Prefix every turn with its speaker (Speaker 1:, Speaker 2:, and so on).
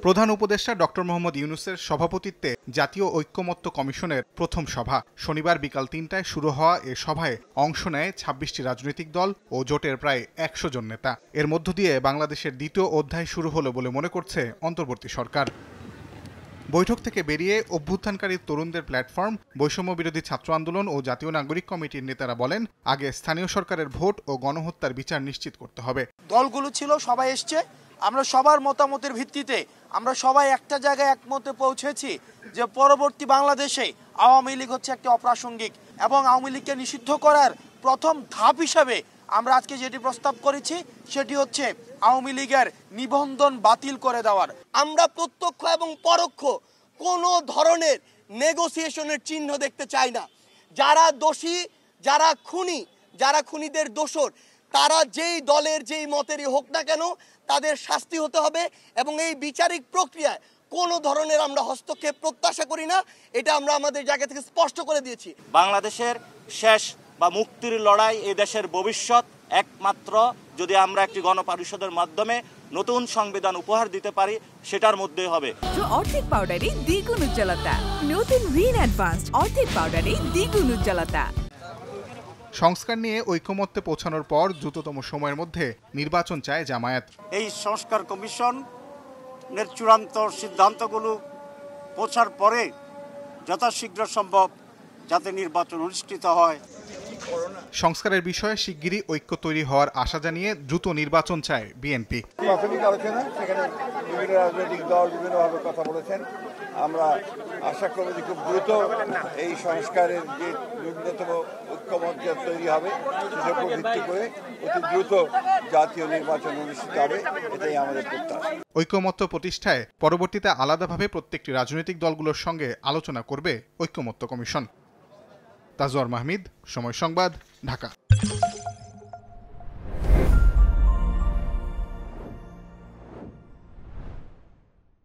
Speaker 1: প্রধান উপদেষ্টা ডক্টর মোহাম্মদ ইউনূসের সভাপতিত্বে জাতীয় ঐক্যমত্য কমিশনের প্রথম সভা শনিবার বিকাল ৩টায় শুরু হওয়া এ সভায় অংশ নেয় ২৬টি রাজনৈতিক দল ও জোটের প্রায় ১০০ জন নেতা। এর মধ্য দিয়ে বাংলাদেশের দ্বিতীয় অধ্যায় শুরু হলো বলে মনে করছে অন্তর্বর্তী সরকার। বৈঠক থেকে বেরিয়ে অভ্যুত্থানকারী তরুণদের প্ল্যাটফর্ম, বৈষম্য বিরোধী ছাত্র আন্দোলন ও জাতীয় নাগরিক কমিটির নেতারা বলেন, আগে স্থানীয় সরকারের ভোট ও গণহত্যার বিচার নিশ্চিত করতে হবে।
Speaker 2: দলগুলো ছিল, সবাই এসছে, আমরা সবার মতামতের ভিত্তিতে আমরা সবাই একটা জায়গায় একমতে পৌঁছেছি যে পরবর্তী বাংলাদেশে আওয়ামী লীগ হচ্ছে একটি অপ্রাসঙ্গিক এবং আওয়ামী লীগকে নিষিদ্ধ করার প্রথম ধাপ হিসাবে আমরা আজকে যেটি প্রস্তাব করেছি সেটি হচ্ছে আওয়ামী লীগের নিবন্ধন বাতিল করে দেওয়ার।
Speaker 3: আমরা প্রত্যক্ষ এবং পরোক্ষ কোনো ধরনের নেগোসিয়েশনের চিহ্ন দেখতে চাই না। যারা দোষী, যারা খুনি, যারা খুনিদের দোষর, তারা যেই দলের যেই মতেরই হোক না কেন তাদের শাস্তি হতে হবে এবং এই বিচারিক প্রক্রিয়ায় কোনো ধরনের আমরা হস্তক্ষেপ প্রত্যাশা করি না। এটা আমরা আমাদের জায়গা থেকে স্পষ্ট করে দিয়েছি।
Speaker 4: বাংলাদেশের শেষ বা মুক্তির লড়াই, এই দেশের ভবিষ্যৎ একমাত্র যদি আমরা একটি গণপরিষদের মাধ্যমে নতুন সংবিধান উপহার দিতে পারি, সেটার মধ্যেই হবে।
Speaker 5: অর্ধেক পাউডারে দ্বিগুণ উজ্জ্বলতা, নতুন রিন অ্যাডভান্সড অর্ধেক পাউডারে দ্বিগুণ উজ্জ্বলতা।
Speaker 1: সংস্কার নিয়ে ঐকমত্যে পৌঁছানোর পর দ্রুততম সময়ের মধ্যে নির্বাচন চায় জামায়াত।
Speaker 6: এই সংস্কার কমিশনের চূড়ান্ত সিদ্ধান্তগুলো পৌঁছার পরে যথাশীঘ্র সম্ভব যাতে নির্বাচন অনুষ্ঠিত হয়।
Speaker 1: সংস্কারের বিষয়ে শিগগিরই ঐক্য তৈরি হওয়ার আশা জানিয়ে দ্রুত নির্বাচন চায় বিএনপি।
Speaker 7: প্রাথমিক আলোচনা, সেখানে বিভিন্ন রাজনৈতিক দল বিভিন্নভাবে কথা বলেছেন। আমরা আশা করব যে খুব দ্রুত এই সংস্কারের যে ন্যূনতম ঐক্যমত্য তৈরি হবে সেটার উপর ভিত্তি করে অতি দ্রুত জাতীয় নির্বাচন অনুষ্ঠিত হবে, এটাই আমাদের প্রত্যাশা।
Speaker 1: ঐক্যমত্য প্রতিষ্ঠায় পরবর্তীতে আলাদাভাবে প্রত্যেকটি রাজনৈতিক দলগুলোর সঙ্গে আলোচনা করবে ঐক্যমত্য কমিশন। তাজওয়ার মাহমিদ, সময় সংবাদ, ঢাকা।